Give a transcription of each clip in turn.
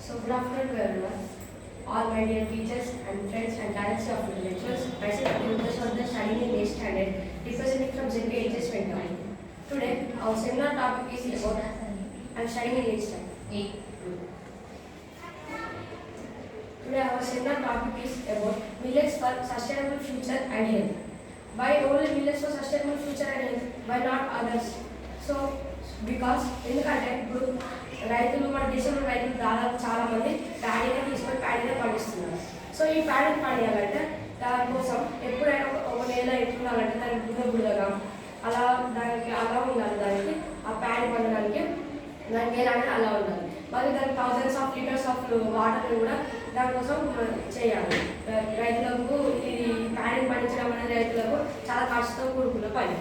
So good afternoon to everyone, all my dear teachers and friends and directors of the lectures. Myself Abdul of the studying in 8th standard, representing from ZPHS Ventura. Today, our seminar topic is about I'm studying in 8th standard. Today, our seminar topic is about millets for sustainable future and health. Why only millets for sustainable future and health? Why not others? So, because ఎందుకంటే ఇప్పుడు రైతులు మన దేశంలో రైతులు దాదాపు చాలా మంది ప్యాడీని తీసుకొని ప్యాడీని పండిస్తున్నారు. సో ఈ ప్యాడీని పండించాలంటే దానికోసం ఎప్పుడైనా ఒక నేల ఎట్లుండాలంటే దానికి బుడగా అలా దానికి అలా ఉండాలి. దానికి ఆ ప్యాడీ పండడానికి దానికి నేల అనేది అలా ఉండాలి. మరి దానికి థౌజండ్స్ ఆఫ్ లీటర్స్ ఆఫ్ వాటర్ని కూడా దానికోసం చేయాలి. రైతులకు ఇది ప్యాడీని పండించడం అనేది రైతులకు చాలా ఖర్చుతో కూడుకున్న పని.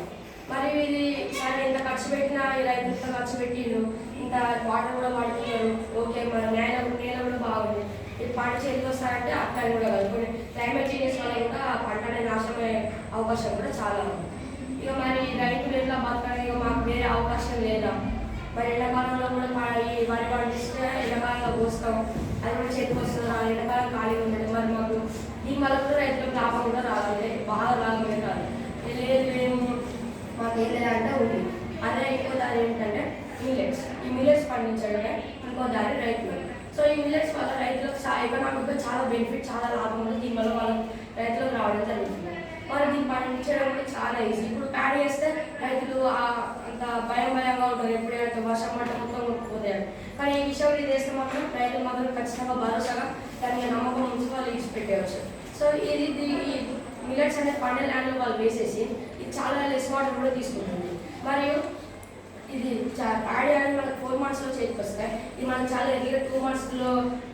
మరి ఇది సరే ఇంత ఖర్చు పెట్టినా ఈ రైతులు ఇంత ఖర్చు పెట్టిండ్రు, ఇంత వాటర్ కూడా పడుతున్నారు, ఓకే మన నేల కూడా బాగుంది. ఈ పంట చేతికి వస్తారంటే అట్లా కూడా కాదు, కొన్ని క్లైమేట్ చేంజెస్ వల్ల కూడా ఆ పంట అనేది నాశనమయ్యే అవకాశం కూడా చాలా ఉంది. ఇక మరి రైతులు ఎట్లా బతకడం, ఇక మాకు వేరే అవకాశం లేదా? మరి ఎండాకాలంలో కూడా ఈ వరి పండిస్తే ఎండాకాలంలో పోస్తాం, అది కూడా చేతికి వస్తుంది. ఎండాకాలం ఖాళీగా ఉండడం మరి మాకు దీనివల్ల కూడా రైతులకు లాభం కూడా రావాలి, బాగా లాభం కాదు. లేదు మేము మాకు ఏం లేదంటే ఉంది. అదే ఇంకో దారి ఏంటంటే మిల్లెట్స్. ఈ మిల్లెట్స్ పండించడమే ఇంకో దారి రైతులు. సో ఈ మిల్లెట్స్ వల్ల రైతులకు ఎకనామిక్గా చాలా బెనిఫిట్, చాలా లాభం ఉంది. దీనివల్ల వాళ్ళ రైతులకు రావడం జరుగుతుంది. మరి దీన్ని పండించడం కూడా చాలా ఈజీ. ఇప్పుడు ప్యాడీ వేస్తే రైతులు అంత భయంగా ఉంటారు, ఎప్పుడైతే వర్షం పట్ట మొత్తం కొట్టుకుపోతారు. కానీ ఈ విషయం ఇది వేస్తే మాత్రం రైతులు మాత్రం ఖచ్చితంగా భరోసాగా దాని నమ్మకం ఉంచి వాళ్ళు ఇచ్చిపెట్టేయచ్చు. సో ఈ మిల్లెట్స్ అనేది పండే ల్యాండ్లో వాళ్ళు వేసేసి ఇది చాలా లెస్ వాటర్ కూడా తీసుకుంటుంది. మరియు ఇది ప్యాడీ అనేది మనకు 4 monthsలో చేతికి వస్తాయి. ఇది మనకు చాలా ఎర్లీగా 2 monthsలో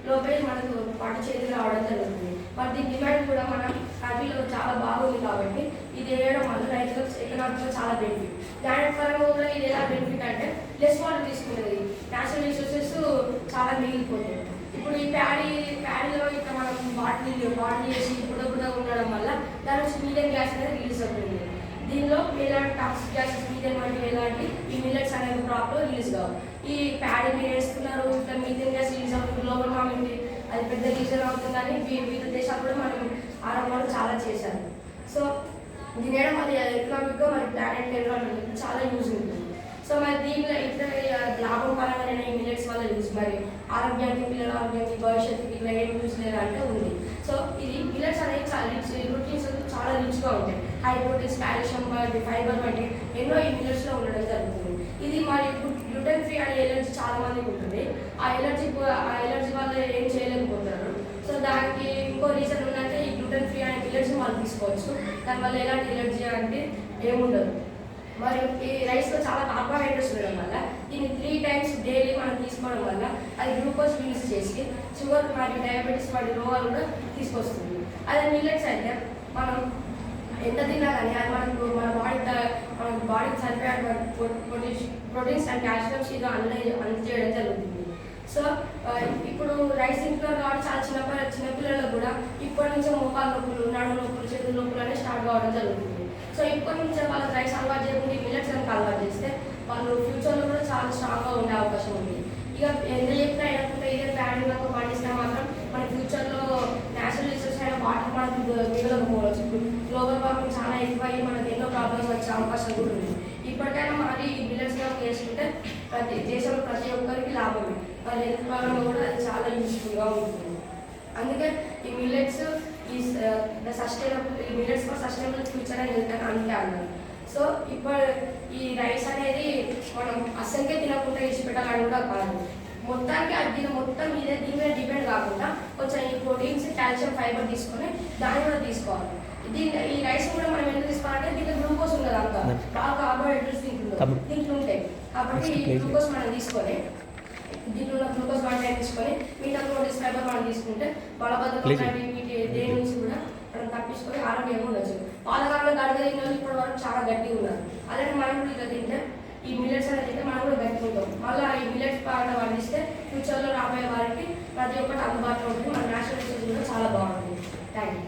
లోపే మనకు పంట చేతికి రావడం జరుగుతుంది. మరి దీని డిమాండ్ కూడా మన కంట్రీలో చాలా బాగుంది కాబట్టి ఇది వేయడం వల్ల రైతులకు ఎకనామిక్గా చాలా బెనిఫిట్. దాని పరంగా కూడా ఇది ఎలా బెనిఫిట్ అంటే లెస్ వాటర్ తీసుకునేది, న్యాచురల్ రిసోర్సెస్ చాలా మిగిలిపోతుంది. ఇప్పుడు ఈ ప్యాడీలో ఇట్లా మనం బాటిల్ చేసి బుడబుడ ఉండడం వల్ల దాని నుంచి మీథేన్ గ్యాస్ అనేది రిలీజ్ అవుతుంది. దీనిలో ఎలాంటి టాక్సిక్ గ్యాసెస్ మీథేన్ వంటివి ఎలాంటి ఈ మిల్లెట్స్ అనేది క్రాప్లో రిలీజ్ కావు. ఈ ప్యాడీ మీరు వేస్తున్నారు, ఇట్లా మీథేన్ గ్యాస్ రిలీజ్ అవుతుంది, గ్లోబల్ వార్మింగ్ అది పెద్ద రీజన్ అవుతుందని వివిధ దేశాలు కూడా మనం ఆరంభంలో చాలా చేశారు. సో దీని వేయడం అది ఎకనామిక్గా మరి ప్లానెట్ ఎన్విరాన్మెంట్ చాలా యూజ్ ఉంటుంది. సో మరి దీనిలో ఇట్లా లాభకరమైన ఈ మిల్లెట్స్ వల్ల యూజ్, మరి ఆరోగ్యానికి, పిల్లల ఆరోగ్యానికి, భవిష్యత్తుకి ఇట్లా ఏం యూజ్ లేదంటే ఉంది. సో ఇది మిల్లెట్స్ అనేది చాలా ప్రోటీన్స్ చాలా రిచ్గా ఉంటాయి. హై ప్రోటీన్స్, కాల్షియం, ఫైబర్ వంటి ఎన్నో ఈ మిల్లెట్స్లో ఉండడం జరుగుతుంది. ఇది మరి గ్లూటెన్ ఫ్రీ అనే ఎలర్జీ చాలా మందికి ఉంటుంది. ఆ ఎలర్జీ వల్ల ఏం చేయలేకపోతున్నారు. సో దానికి ఇంకో రీజన్ ఉందంటే ఈ గ్లూటెన్ ఫ్రీ అనే మిల్లెట్స్ వాళ్ళు తీసుకోవచ్చు. దానివల్ల ఎలాంటి ఎలర్జీ అంటే ఏముండదు. మరియు ఈ రైస్లో చాలా కార్బోహైడ్రేట్స్ ఉండడం వల్ల దీన్ని 3 times డైలీ మనం తీసుకోవడం వల్ల అది గ్లూకోజ్ రిలీజ్ చేసి షుగర్ మరియు డయాబెటీస్ వంటి రోగాలు కూడా తీసుకొస్తుంది. అదే మిల్లెట్స్ అయితే మనం ఎంత తిన్నా కానీ అది మన బాడీకి సరిపోయే ప్రోటీన్స్ అండ్ కాల్షియమ్స్ ఇది అందజేయడం జరుగుతుంది. సో ఇప్పుడు రైస్ తింటున్నారు కాబట్టి చాలా చిన్నపిల్లలకు కూడా ఇప్పటి నుంచే మోకాలు నొప్పులు, నడుము నొప్పులు, చేతుల నొప్పులు అనేవి స్టార్ట్ కావడం జరుగుతుంది. సో ఇప్పటి నుంచే వాళ్ళకి రైస్ అలవాటు చేయకుండా మిల్లెట్స్ కనుక అలవాటు చేస్తే వాళ్ళు ఫ్యూచర్లో కూడా చాలా స్ట్రాంగ్గా ఉండే అవకాశం ఉంది. ఇక ఎంత చెప్పినా అయినప్పుడు ఇదే ప్యాడీలకు పండిస్తే మాత్రం మన ఫ్యూచర్లో న్యాచురల్ రిసోర్స్ అయిన వాటర్ మనకు మిగలకపోవచ్చు. ఇప్పుడు గ్లోబల్ వార్మింగ్ చాలా ఎక్కువ అయ్యి మనకు ఎన్నో ప్రాబ్లమ్స్ వచ్చే అవకాశం కూడా ఉంది. ఇప్పటికైనా మరి ఈ మిల్లెట్స్ కనుక వేసుకుంటే దేశంలో ప్రతి ఒక్కరికి లాభమే, మరి హెల్త్ పరంగా కూడా అది చాలా యూస్ఫుల్గా ఉంటుంది. అందుకే ఈ millets millets for sustainable future అని హెల్త్ అని అందుకే అన్నారు. సో ఇప్పుడు ఈ రైస్ అనేది మనం అస్సలకే తినకుండా ఇచ్చిపెట్టాలని కూడా కాదు, మొత్తానికి అది మొత్తం దీని మీద డిపెండ్ కాకుండా కొంచెం ఈ ప్రోటీన్స్, కాల్షియం, ఫైబర్ తీసుకొని దాన్ని కూడా తీసుకోవాలి. ఈ రైస్ కూడా మనం ఎందుకు తీసుకోవాలంటే దీంట్లో గ్లూకోజ్ ఉండదు, అంతా బాగా కార్బోహైడ్రేట్స్ దీంట్లో ఉంటాయి కాబట్టి ఈ గ్లూకోజ్ మనం తీసుకొని దీంట్లో ఉన్న గ్లూకోజ్ వాటర్ తీసుకొని మిగతా ప్రోటీన్స్, ఫైబర్ మనం తీసుకుంటే బలబద్ధకం వీటి దేని నుంచి కూడా మనం తప్పించుకొని ఆరోగ్యంగా ఉండొచ్చు. పాలకాలంలో గడగలిగిన వాళ్ళు ఇప్పటి వరకు చాలా గట్టిగా ఉన్నారు. అలాంటి మనం కూడా ఇట్లా తింటే ఈ మిల్లెట్స్ అనేది తింటే మనం కూడా గట్టిగా ఉంటాం. మళ్ళీ ఈ మిల్లెట్స్ పంట పండిస్తే ఫ్యూచర్లో రాబోయే వారికి ప్రతి ఒక్కటి అందుబాటులో ఉంటుంది. మన నేషనల్ రిసోర్స్ కూడా చాలా బాగుంటుంది. Thank you.